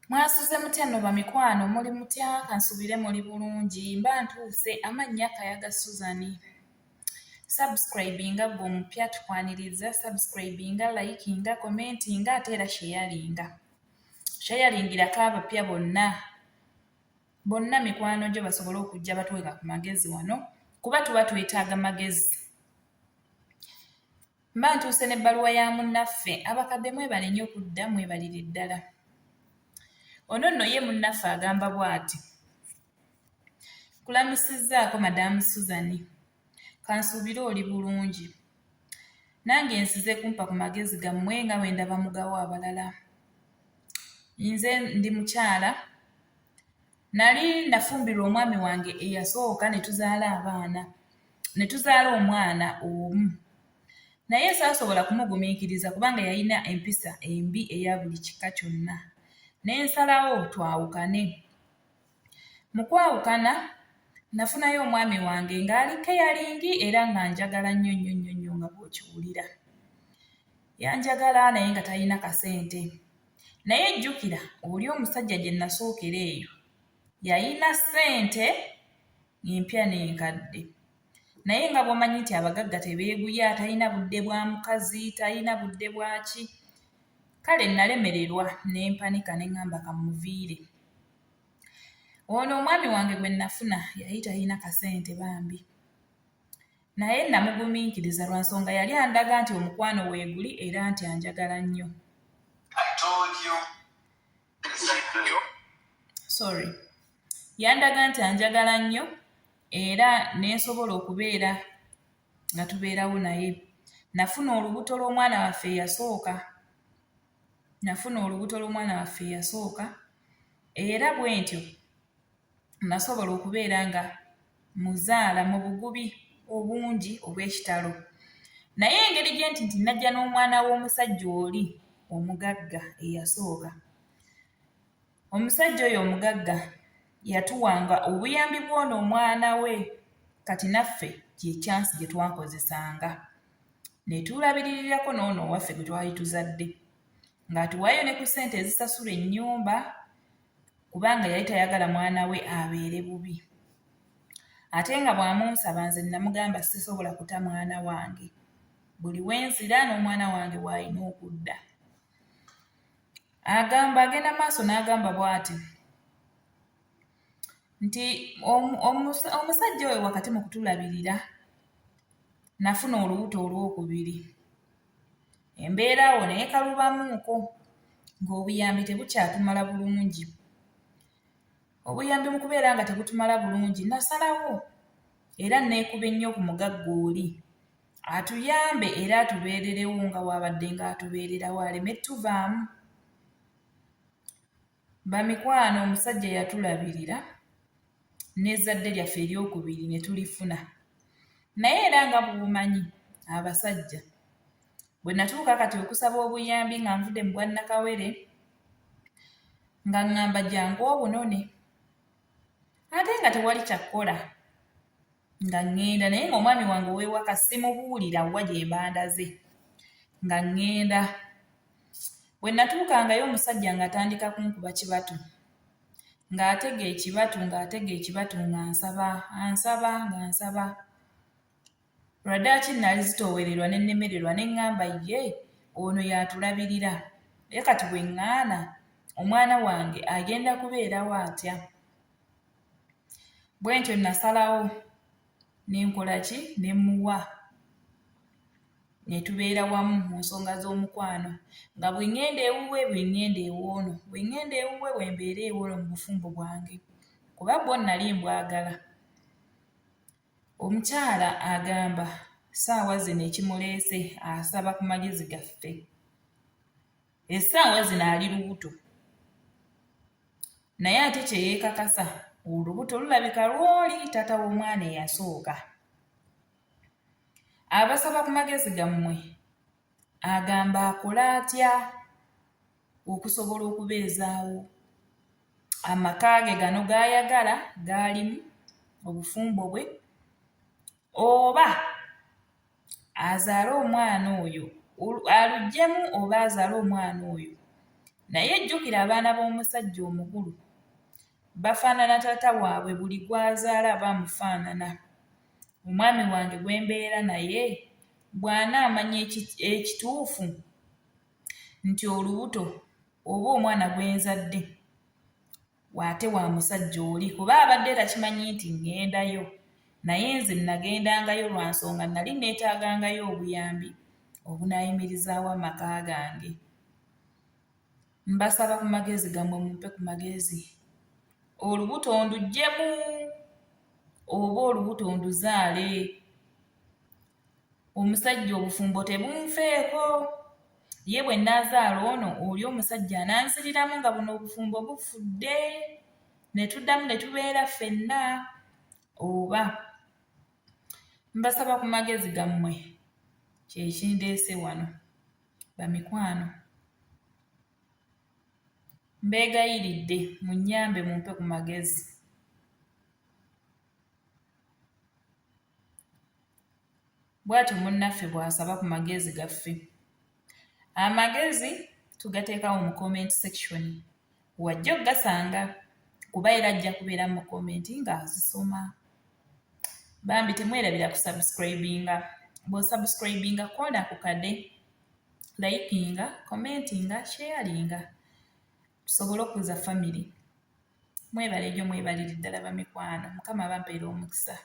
Mwasuze mutya nno bamikwano, muli mutya? Kansubire muli bulungi. Mba ntuuse amannya Kayaga Suzan. Subscribinga gwe mupya tukwaniriza, subscribinga, likinga, commentinga ate era sharinga. Shayalingirako abapya bonna mikwano gyo basobole okujja batuweka ku magezi wano kuba tuba twetaaga magezi. Mba ntuuse n'ebbaluwa ya munnaffe abakadde mwebale nnyo okudda mwebalire ddala. Ono nno ye munnaffe agamba bw'ati. Kulamusizzaako Madam Suzan. Kansuubire oli bulungi. Nange nsize kumpa ku magezi gammwe nga bwe ndaba mugawo abalala. Nze ndi mukyala. Nali nafumbirwa omwami wange eyasooka ne tuzaala abaana. Ne tuzaala omwana omu. Naye saasobola kumugumiikiriza kubanga yalina empisa embi eya buli kika kyonna. Ne nsalawo twawukane. Mu kwawukana nafunayo omwami wange ng'ali keyalingi era nga njagala nnyo nga bw'okiwulira. Yanjagala naye nga talina kasente. Naye jjukira oli omusajja gye nasookera eyo yalina ssente empya n'enkadde. Naye nga bw'omanyi nti abagagga tebeeguya, talina budde bwa mukazi, talina budde bwaki. Kale nalemererwa ne mpanika ne ŋŋamba kamuviire. Ono omwami wange gwe nafuna yali talina kasente bambi. Naye namugumiikiriza lwa nsonga yali andaga nti omukwano weeguli era nti anjagala nnyo. Yandaga nti anjagala nnyo era ne nsobola okubeera nga tubeerawo naye. Nafuna olubuto lw'omwana waffe eyasooka. Era bwe ntyo nasobola okubeera nga muzaala mu bugubi obungi obw'ekitalo. Naye engeri gye nti najja n'omwana w'omusajja oli omugagga eyasooka. Omusajja oyo omugagga yatuwanga obuyambi bw'ono omwana we kati naffe gye chance gye twakozesanga. Ne tulabiririrako n'ono owaffe gwe twali tuzadde. Ng'atuwaayo ne ku ssente ezisasula ennyumba kubanga yali tayagala mwana we abeere bubi. Ate nga bw'amunsaba nze namugamba sisobola kuta mwana wange. Buli wenzira n'omwana wange w'alina okudda. Agenda maaso n'agamba bw'ati nti omusajja oyo wakati mu kutulabirira nafuna olubuto olwokubiri. Embeera awo naye kalubamuuko ng'obuyambi tebukyatumala bulungi. Obuyambi mu kubeera nga tebutumala bulungi nasalawo era neekuba ennyo ku mugagga oli atuyambe era atubeererewo nga bw'abadde ng'atubeererawo aleme tuvaamu. Bamikwano omusajja yatulabirira n'ezzadde lyaffe eryokubiri ne tulifuna. Naye era nga bw'omanyi abasajja bwe natuuka kati okusaba obuyambi nga nvudde mu Bwannakawere nga ŋŋamba jangu obunone. Ate nga tewali kyakkola nga ŋŋenda naye ng'omwami wange ow'ewaka simubuulira wa gye mbandaze nga ŋŋenda. Bwe natuukangayo omusajja ng'atandika kunkuba kibatu ng'atega ekibatu ng'ansaba. Lwaddaaki nali zitoowererwa ne nnemererwa ne ŋŋamba ye ono y'atulabirira. Naye kati bwe ŋŋaana omwana wange agenda kubeerawo atya? Bwe ntyo nasalawo ne nkola ki? Ne mmuwa. Ne tubeera wamu mu nsonga z'omukwano nga bwe ŋŋenda ewuwe bwe ŋŋenda ewoono, bwe ŋŋenda ewuwe bwe mbeera ewoono mu bufumbo bwange kuba bwo nali mbwagala. Omukyala agamba ssaawa zino ekimuleese asaba ku magezi gaffe. Essaawa zino ali lubuto. Naye ate kye yeekakasa olubuto lulabika lw'oli taata w'omwana eyasooka. Abasaba ku magezi gammwe agamba akola atya okusobola okubeezaawo amaka ge gano g'ayagala g'alimu obufumbo bwe, oba azaale omwana oyo aluggyemu oba azaale omwana oyo naye jjukira abaana b'omusajja omukulu bafaanana taata waabwe buli gwazaala bamufaanana. Omwami wange gwe mbeera naye bw'anaamanya ekituufu nti olubuto oba omwana gwe nzadde waate wa musajja oli kuba abadde takimanyi nti ŋŋendayo naye nze nagendangayo lwa nsonga nali neetaagangayo obuyambi obunaayimirizaawo amaka gange. Mbasaba ku magezi gammwe mumpe ku magezi. Olubuto nduggyemu oba olubuto nduzaale. Omusajja obufumbo tebunfeeko. Ye bwe nnaazaala ono oli omusajja anansiriramu nga buno obufumbo bufudde ne tuddamu ne tubeera ffenna. Oba mbasaba ku magezi gammwe kye kindeese wano bamikwano. Mbeegayiridde munnyambe mumpe ku magezi. Bw'atyo munnaffe bw'asaba ku magezi gaffe. Amagezi tugateekawo mu comment section. Wajja ogasanga kuba era ajja kubeera mu komenti ng'azisoma. Bambi temwerabira kusubscribinga. Bw'osubscribinga koona ku kadde, likinga, commentinga, sharinga. Tusobole okuza family. Mwebale nnyo mwebalire ddala bamikwano. Mukama abampeera omukisa.